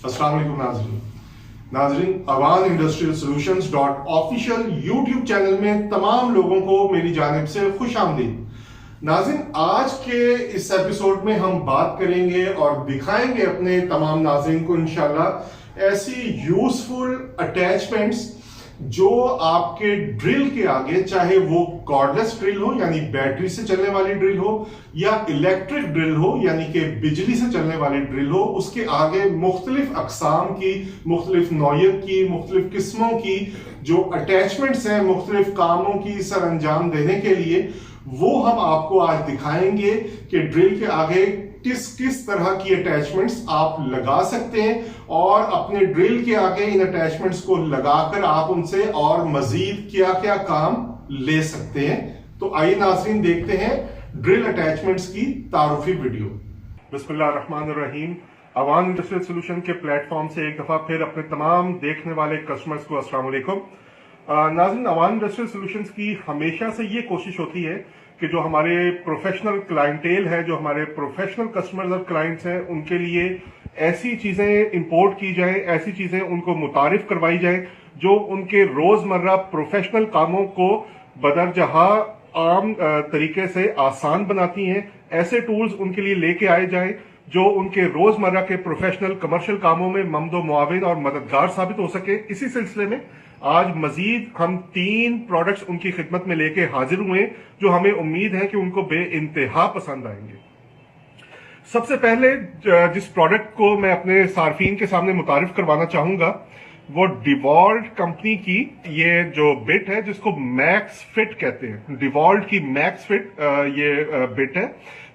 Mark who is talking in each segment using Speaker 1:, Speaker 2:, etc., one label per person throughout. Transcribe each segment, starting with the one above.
Speaker 1: अस्सलाम वालेकुम नाजरीन, Awan industrial solutions .official YouTube channel में तमाम लोगों को मेरी जानिब से खुश आमदीद। नाज़रीन, आज के इस एपिसोड में हम बात करेंगे और दिखाएंगे अपने तमाम नाज़रीन को इंशाल्लाह ऐसी यूजफुल अटैचमेंट्स जो आपके ड्रिल के आगे, चाहे वो कॉर्डलेस ड्रिल हो यानी बैटरी से चलने वाली ड्रिल हो या इलेक्ट्रिक ड्रिल हो यानी कि बिजली से चलने वाली ड्रिल हो, उसके आगे मुख्तलिफ अकसाम की, मुख्तलिफ नौयत की, मुख्तलिफ किस्मों की जो अटैचमेंट्स हैं मुख्तलिफ कामों की सर अंजाम देने के लिए, वो हम आपको आज दिखाएंगे कि ड्रिल के आगे किस किस तरह की अटैचमेंट्स आप लगा सकते हैं और अपने ड्रिल के आगे इन अटैचमेंट्स को लगाकर आप उनसे और मजीद क्या क्या काम ले सकते हैं। तो आइए नाज़रीन देखते हैं ड्रिल अटैचमेंट्स की तारुफी वीडियो। बिस्मिल्लाहिर्रहमानिर्रहीम। अवान इंडस्ट्रियल सॉल्यूशन के प्लेटफॉर्म से एक दफा फिर अपने तमाम देखने वाले कस्टमर्स को अस्सलाम वालेकुम। नाज़रीन, अवान इंडस्ट्रियल सॉल्यूशंस की हमेशा से ये कोशिश होती है कि जो हमारे प्रोफेशनल क्लाइंटेल है, जो हमारे प्रोफेशनल कस्टमर्स और क्लाइंट्स हैं, उनके लिए ऐसी चीजें इंपोर्ट की जाए, ऐसी चीजें उनको मुतारिफ करवाई जाए जो उनके रोजमर्रा प्रोफेशनल कामों को बदरजहा आम तरीके से आसान बनाती हैं। ऐसे टूल्स उनके लिए लेके आए जाएं जो उनके रोजमर्रा के प्रोफेशनल कमर्शियल कामों में ममदो मुआविन और मददगार साबित हो सके। इसी सिलसिले में आज मजीद हम 3 प्रोडक्ट्स उनकी खिदमत में लेके हाजिर हुए जो हमें उम्मीद है कि उनको बेइंतहा पसंद आएंगे। सबसे पहले जिस प्रोडक्ट को मैं अपने सार्फिन के सामने मुतारिफ करवाना चाहूंगा वो डिवॉल्ट कंपनी की ये जो बिट है जिसको मैक्स फिट कहते हैं। डिवॉल्ट की मैक्स फिट ये बिट है।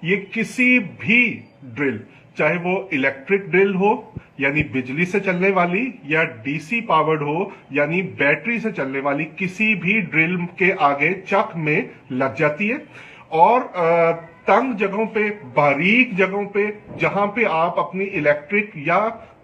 Speaker 1: ये किसी भी ड्रिल, चाहे वो इलेक्ट्रिक ड्रिल हो यानी बिजली से चलने वाली या डीसी पावर्ड हो यानी बैटरी से चलने वाली, किसी भी ड्रिल के आगे चक में लग जाती है और तंग जगहों पे, बारीक जगहों पे, जहां पे आप अपनी इलेक्ट्रिक या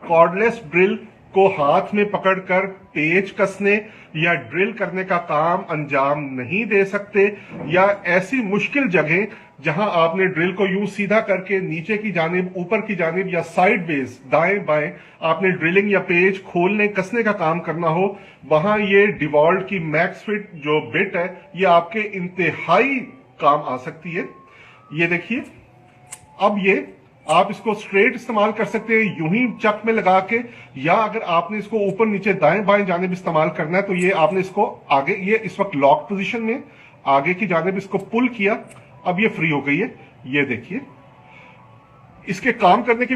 Speaker 1: कॉर्डलेस ड्रिल को हाथ में पकड़कर पेच कसने या ड्रिल करने का काम अंजाम नहीं दे सकते, या ऐसी मुश्किल जगह जहां आपने ड्रिल को यूं सीधा करके नीचे की जानिब, ऊपर की जानिब या साइड बेस दाएं बाएं आपने ड्रिलिंग या पेच खोलने कसने का काम करना हो, वहां ये डिवॉल्ट की मैक्स फिट जो बिट है ये आपके इंतहाई काम आ सकती है। ये देखिए, अब ये आप इसको स्ट्रेट इस्तेमाल कर सकते हैं यूं ही चक में लगा के, या अगर आपने इसको ऊपर नीचे दाएं बाएं जानिब इस्तेमाल करना है तो ये आपने इसको आगे, ये इस वक्त लॉक पोजीशन में आगे की जानिब इसको पुल किया, अब ये फ्री हो गई है। ये देखिए, इसके काम करने की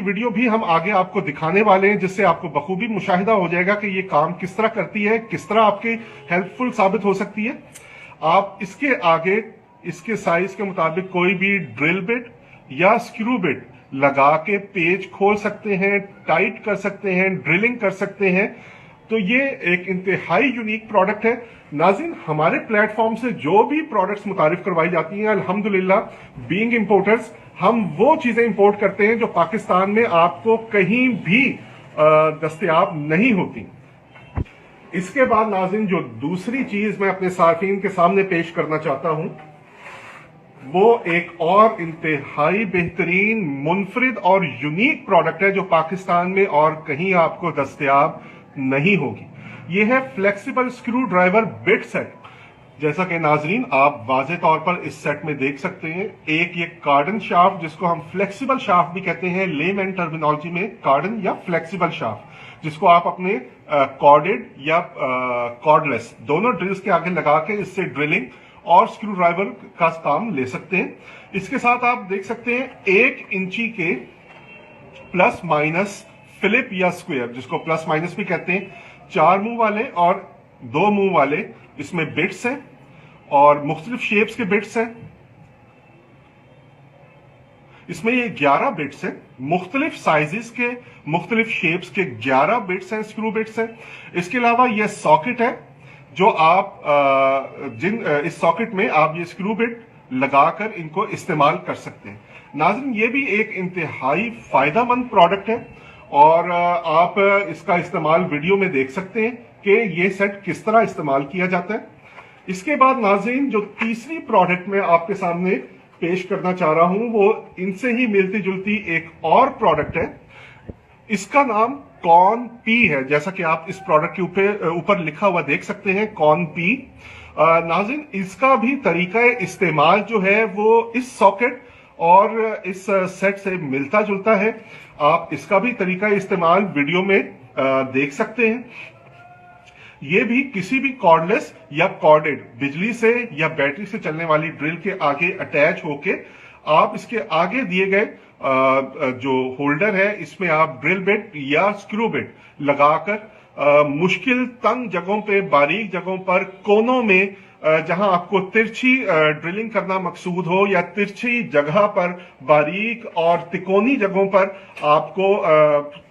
Speaker 1: वीडियो भी हम आगे आपको दिखाने वाले हैं, जिससे आपको बखूबी मुशाहिदा हो जाएगा कि ये काम किस तरह करती है, किस तरह आपकी हेल्पफुल साबित हो सकती है। आप इसके आगे इसके साइज के मुताबिक कोई भी ड्रिल बिट या स्क्रू बिट लगा के पेज खोल सकते हैं, टाइट कर सकते हैं, ड्रिलिंग कर सकते हैं। तो ये एक इंतहाई यूनिक प्रोडक्ट है। नाज़रीन, हमारे प्लेटफॉर्म से जो भी प्रोडक्ट्स मुतारिफ करवाई जाती हैं, अल्हम्दुलिल्लाह बीइंग इंपोर्टर्स, हम वो चीजें इंपोर्ट करते हैं जो पाकिस्तान में आपको कहीं भी दस्तयाब नहीं होती। इसके बाद नाज़रीन, जो दूसरी चीज मैं अपने सार्फिन के सामने पेश करना चाहता हूं वो एक और इंतहाई बेहतरीन, मुनफरिद और यूनिक प्रोडक्ट है जो पाकिस्तान में और कहीं आपको दस्तयाब नहीं होगी। ये है flexible screw driver bit set. जैसा कि नाजरीन आप वाज़े तौर पर इस सेट में देख सकते हैं, एक ये कार्डन शाफ्ट जिसको हम फ्लेक्सिबल शाफ्ट भी कहते हैं, लेमैन टर्मिनोलॉजी में कार्डन या फ्लेक्सिबल शाफ्ट, जिसको आप अपने कॉर्डेड या कॉर्डलेस दोनों ड्रिल्स के आगे लगा के इससे ड्रिलिंग और स्क्रू ड्राइवर का काम ले सकते हैं। इसके साथ आप देख सकते हैं 1 इंची के प्लस माइनस फिलिप या स्क्वायर, जिसको प्लस माइनस भी कहते हैं, 4 मुंह वाले और 2 मुंह वाले इसमें बिट्स हैं और मुख्तलिफ शेप्स के बिट्स हैं। इसमें ये 11 बिट्स हैं, मुख्तलिफ साइजेस के, मुख्तलिफ शेप्स के 11 बिट्स हैं, स्क्रू बिट्स हैं। इसके अलावा ये सॉकेट है जो आप इस सॉकेट में आप ये स्क्रू बिट लगाकर इनको इस्तेमाल कर सकते हैं। नाज़रीन, ये भी एक इंतहाई फायदेमंद प्रोडक्ट है और आप इसका इस्तेमाल वीडियो में देख सकते हैं कि ये सेट किस तरह इस्तेमाल किया जाता है। इसके बाद नाज़रीन, जो तीसरी प्रोडक्ट मैं आपके सामने पेश करना चाह रहा हूं वो इनसे ही मिलती जुलती एक और प्रोडक्ट है। इसका नाम कॉर्न पी है, जैसा कि आप इस प्रोडक्ट के ऊपर लिखा हुआ देख सकते हैं, कॉर्न पी। नाज़रीन, इसका भी तरीका इस्तेमाल जो है वो इस सॉकेट और इस सेट से मिलता जुलता है। आप इसका भी तरीका इस्तेमाल वीडियो में देख सकते हैं। ये भी किसी भी कॉर्डलेस या कॉर्डेड बिजली से या बैटरी से चलने वाली ड्रिल के आगे अटैच होके आप इसके आगे दिए गए जो होल्डर है इसमें आप ड्रिल बिट या स्क्रू बिट लगाकर मुश्किल तंग जगहों पे, बारीक जगहों पर, कोनों में जहां आपको तिरछी ड्रिलिंग करना मकसूद हो या तिरछी जगह पर, बारीक और तिकोनी जगहों पर आपको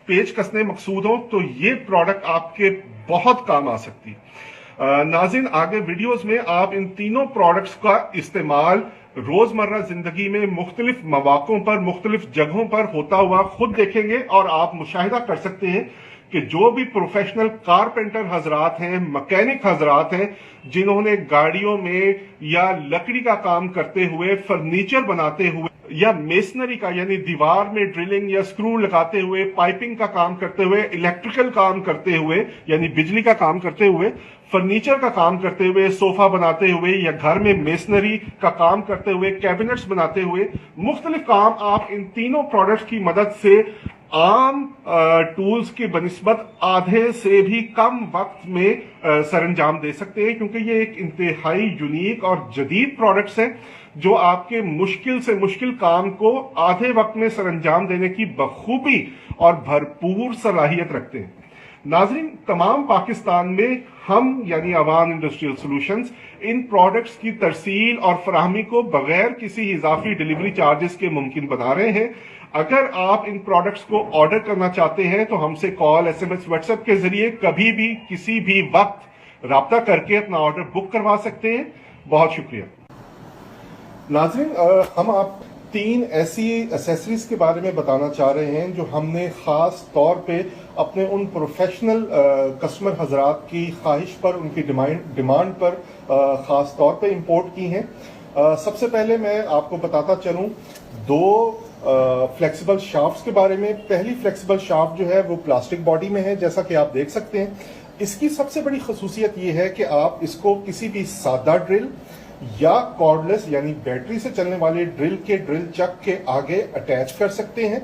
Speaker 1: पेच कसने मकसूद हो, तो ये प्रोडक्ट आपके बहुत काम आ सकती है। नाज़रीन, आगे वीडियोस में आप इन तीनों प्रोडक्ट्स का इस्तेमाल रोजमर्रा जिंदगी में मुख्तलिफ मौक़ों पर, मुख्तलिफ जगहों पर होता हुआ खुद देखेंगे और आप मुशाहिदा कर सकते हैं कि जो भी प्रोफेशनल कारपेंटर हजरात हैं, मैकेनिक हजरात हैं, जिन्होंने गाड़ियों में या लकड़ी का काम करते हुए, फर्नीचर बनाते हुए या मेसनरी का यानी दीवार में ड्रिलिंग या स्क्रू लगाते हुए, पाइपिंग का काम करते हुए, इलेक्ट्रिकल काम करते हुए यानी बिजली का काम करते हुए, फर्नीचर का काम करते हुए, सोफा बनाते हुए या घर में मेसनरी का काम करते हुए, कैबिनेट्स बनाते हुए, मुख्तलिफ काम आप इन तीनों प्रोडक्ट्स की मदद से आम टूल्स की बनिस्बत आधे से भी कम वक्त में सरंजाम दे सकते हैं, क्योंकि ये एक इंतहाई यूनिक और जदीद प्रोडक्ट्स हैं जो आपके मुश्किल से मुश्किल काम को आधे वक्त में सरंजाम देने की बखूबी और भरपूर सलाहियत रखते हैं। नाजरीन, तमाम पाकिस्तान में हम यानी अवान इंडस्ट्रियल सॉल्यूशंस इन प्रोडक्ट्स की तरसील और फराहमी को बगैर किसी इजाफी डिलीवरी चार्जेस के मुमकिन बना रहे हैं। अगर आप इन प्रोडक्ट्स को ऑर्डर करना चाहते हैं तो हमसे कॉल, SMS, व्हाट्सएप के जरिए कभी भी किसी भी वक्त राब्ता करके अपना ऑर्डर बुक करवा सकते हैं। बहुत शुक्रिया। नाज़रीन, हम आप 3 ऐसी एसेसरीज के बारे में बताना चाह रहे हैं जो हमने खास तौर पे अपने उन प्रोफेशनल कस्टमर हजरात की ख्वाहिश पर, उनकी डिमांड पर खास तौर पे इंपोर्ट की हैं। सबसे पहले मैं आपको बताता चलूं 2 फ्लेक्सिबल शाफ्ट्स के बारे में। पहली फ्लेक्सिबल शाफ्ट जो है वो प्लास्टिक बॉडी में है, जैसा कि आप देख सकते हैं। इसकी सबसे बड़ी खसूसियत ये है कि आप इसको किसी भी सादा ड्रिल या कॉर्डलेस यानी बैटरी से चलने वाले ड्रिल के ड्रिल चक के आगे अटैच कर सकते हैं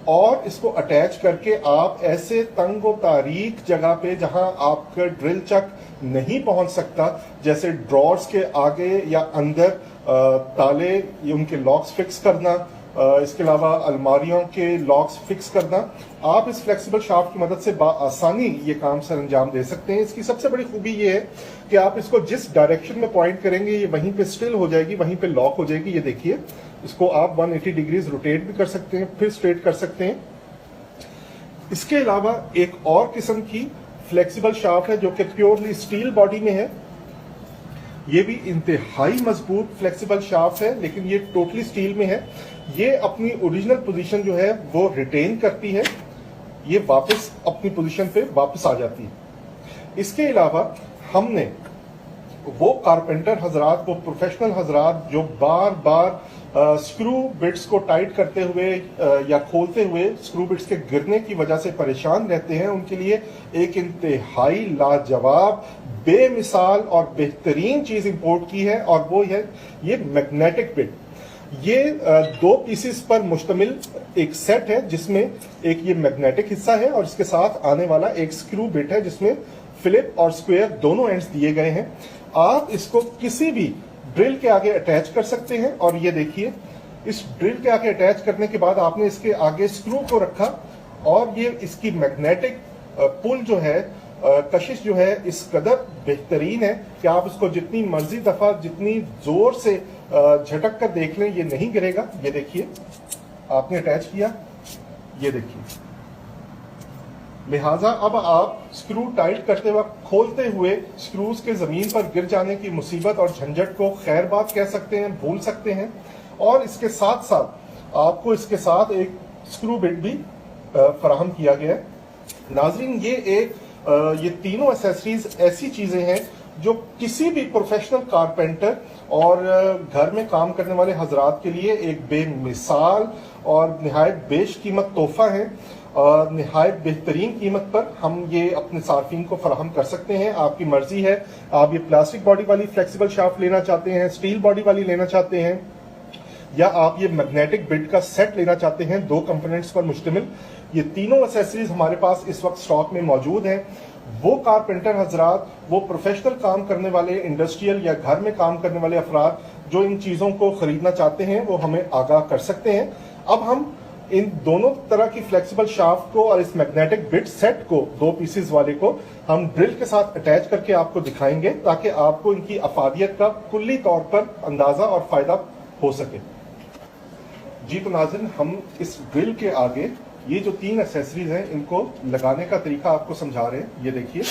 Speaker 1: और इसको अटैच करके आप ऐसे तंग व तारीक जगह पे जहां आपका ड्रिल चक नहीं पहुंच सकता, जैसे ड्रॉर्स के आगे या अंदर ताले, उनके लॉक्स फिक्स करना, इसके अलावा अलमारियों के लॉक्स फिक्स करना, आप इस फ्लेक्सिबल शाफ्ट की मदद से आसानी ये काम सरंजाम दे सकते हैं। इसकी सबसे बड़ी खूबी ये है कि आप इसको जिस डायरेक्शन में पॉइंट करेंगे ये वहीं पे स्टिल हो जाएगी, वहीं पे लॉक हो जाएगी। ये देखिए, इसको आप 180 डिग्रीज रोटेट भी कर सकते हैं, फिर स्ट्रेट कर सकते हैं। इसके अलावा एक और किस्म की फ्लेक्सिबल शाफ्ट है जो कि प्योरली स्टील बॉडी में है। ये भी इंतहाई मजबूत फ्लेक्सिबल शाफ्ट है, लेकिन ये टोटली स्टील में है। ये अपनी ओरिजिनल पोजीशन जो है वो रिटेन करती है, ये वापस अपनी पोजीशन पे वापस आ जाती है। इसके अलावा हमने वो कारपेंटर हजरात, वो प्रोफेशनल हजरात जो बार बार स्क्रू बिट्स को टाइट करते हुए या खोलते हुए स्क्रू बिट्स के गिरने की वजह से परेशान रहते हैं, उनके लिए एक इंतहाई लाजवाब, बेमिसाल और बेहतरीन चीज इंपोर्ट की है और वो है ये मैग्नेटिक बिट। ये 2 पीसेस पर मुश्तमिल एक सेट है जिसमें एक ये मैग्नेटिक हिस्सा है और इसके साथ आने वाला एक स्क्रू बिट है जिसमें फिलिप और स्क्वायर दोनों एंड्स दिए गए हैं। आप इसको किसी भी ड्रिल के आगे अटैच कर सकते हैं और ये देखिए, इस ड्रिल के आगे अटैच करने के बाद आपने इसके आगे स्क्रू को रखा और ये इसकी मैग्नेटिक पुल जो है, कशिश जो है, इस कदर बेहतरीन है कि आप इसको जितनी मर्जी दफा, जितनी जोर से झटक कर देख लें, ये नहीं गिरेगा। ये देखिए, आपने अटैच किया, ये देखिए। लिहाजा अब आप स्क्रू टाइट करते वक्त खोलते हुए स्क्रूज के जमीन पर गिर जाने की मुसीबत और झंझट को खैर बात कह सकते हैं, भूल सकते हैं। और इसके साथ साथ आपको इसके साथ एक स्क्रू बिट भी फराहम किया गया है। नाजरीन, ये तीनों एसेसरीज ऐसी चीजें हैं जो किसी भी प्रोफेशनल कारपेंटर और घर में काम करने वाले हजरात के लिए एक बेमिसाल और निहायत बेशकीमत तोहफा है। निहायत बेहतरीन कीमत पर हम ये अपने सार्फिन को फराहम कर सकते हैं। आपकी मर्जी है, आप ये प्लास्टिक बॉडी वाली फ्लेक्सिबल शाफ्ट लेना चाहते हैं, स्टील बॉडी वाली लेना चाहते हैं, या आप ये मैग्नेटिक बिट का सेट लेना चाहते हैं 2 कंपोनेंट्स पर मुश्तमिल। ये तीनों एक्सेसरीज हमारे पास इस वक्त स्टॉक में मौजूद हैं। वो कारपेंटर हजरात, वो प्रोफेशनल काम करने वाले, इंडस्ट्रियल या घर में काम करने वाले अफराद जो इन चीज़ों को खरीदना चाहते हैं, वो हमें आगाह कर सकते हैं। अब हम इन दोनों तरह की फ्लेक्सिबल शाफ्ट को और इस मैग्नेटिक बिट सेट को 2 पीसेस वाले को हम ड्रिल के साथ अटैच करके आपको दिखाएंगे, ताकि आपको इनकी अफादियत का कुल्ली तौर पर अंदाजा और फायदा हो सके। जी तो नाज़रीन, हम इस ड्रिल के आगे ये जो 3 एक्सेसरीज हैं, इनको लगाने का तरीका आपको समझा रहे हैं। ये देखिए,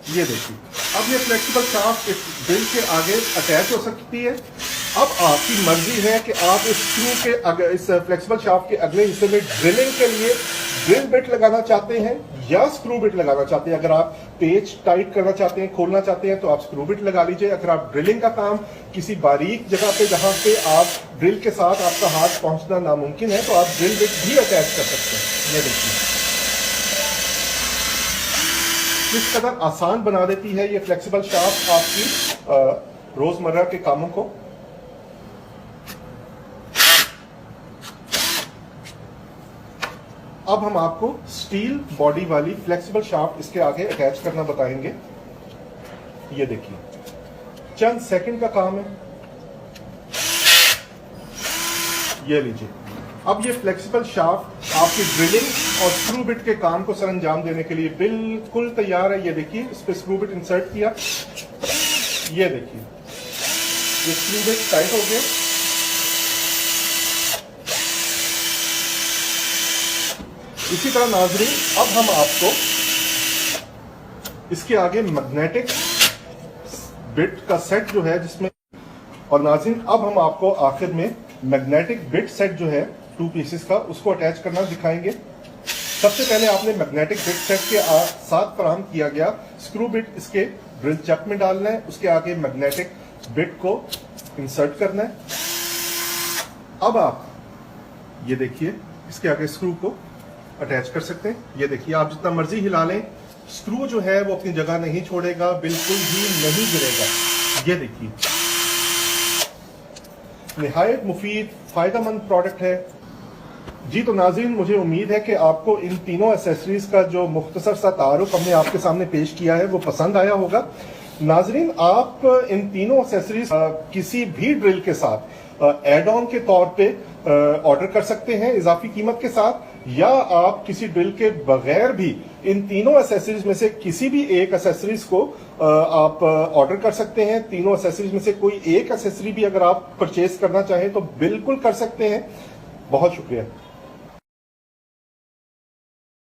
Speaker 1: ये देखिए, अब ये फ्लेक्सिबल शाफ्ट इस ड्रिल के आगे अटैच हो सकती है। अब आपकी मर्जी है कि आप इस स्क्रू के इस फ्लेक्सिबल शाफ्ट के अगले हिस्से में ड्रिलिंग के लिए ड्रिल बिट लगाना चाहते हैं या स्क्रू बिट लगाना चाहते हैं। अगर आप पेच टाइट करना चाहते हैं, खोलना चाहते हैं, तो आप स्क्रू बिट लगा लीजिए। अगर आप ड्रिलिंग का काम किसी बारीक जगह पे जहां पे आप ड्रिल के साथ आपका हाथ पहुंचना नामुमकिन है, तो आप ड्रिल बिट भी अटैच कर सकते हैं। ये देखिए, किस कदर आसान बना देती है ये फ्लेक्सिबल शाफ्ट आपकी रोजमर्रा के कामों को। अब हम आपको स्टील बॉडी वाली फ्लेक्सिबल शाफ्ट इसके आगे अटैच करना बताएंगे। ये देखिए, चंद सेकंड का काम है। ये लीजिए, अब ये फ्लेक्सिबल शाफ्ट आपकी ड्रिलिंग और स्क्रू बिट के काम को सरअंजाम देने के लिए बिल्कुल तैयार है। ये देखिए, इस पे स्क्रू बिट इंसर्ट किया, ये देखिए, ये स्क्रू बिट टाइट हो गया। इसी तरह नाजरीन, अब हम आपको इसके आगे मैग्नेटिक बिट का सेट जो है जिसमें, और नाजरीन अब हम आपको आखिर में मैग्नेटिक बिट सेट जो है 2 पीसेस का, उसको अटैच करना दिखाएंगे। सबसे पहले आपने मैग्नेटिक बिट सेट के साथ फराहम किया गया स्क्रू बिट इसके ड्रिल चक में डालना है, उसके आगे मैग्नेटिक बिट को इंसर्ट करना है। अब आप ये देखिए, इसके आगे स्क्रू को अटैच कर सकते हैं। ये देखिए, आप जितना मर्जी हिला लें, स्क्रू जो है वो अपनी जगह नहीं छोड़ेगा, बिल्कुल भी नहीं गिरेगा। ये देखिए, निहायत मुफीद, फायदेमंद प्रोडक्ट है। जी तो नाज़रीन, मुझे उम्मीद है कि आपको इन तीनों एक्सेसरीज का जो मुख्तसर सा तारुफ हमने आपके सामने पेश किया है वो पसंद आया होगा। नाज़रीन, आप इन तीनों एक्सेसरीज किसी भी ड्रिल के साथ एड ऑन के तौर पे ऑर्डर कर सकते हैं इजाफी कीमत के साथ, या आप किसी ड्रिल के बगैर भी इन तीनों एक्सेसरीज में से किसी भी एक एक्सेसरीज को आप ऑर्डर कर सकते हैं। तीनों एक्सेसरीज में से कोई एक एक्सेसरी भी अगर आप परचेज करना चाहें तो बिल्कुल कर सकते हैं। बहुत शुक्रिया।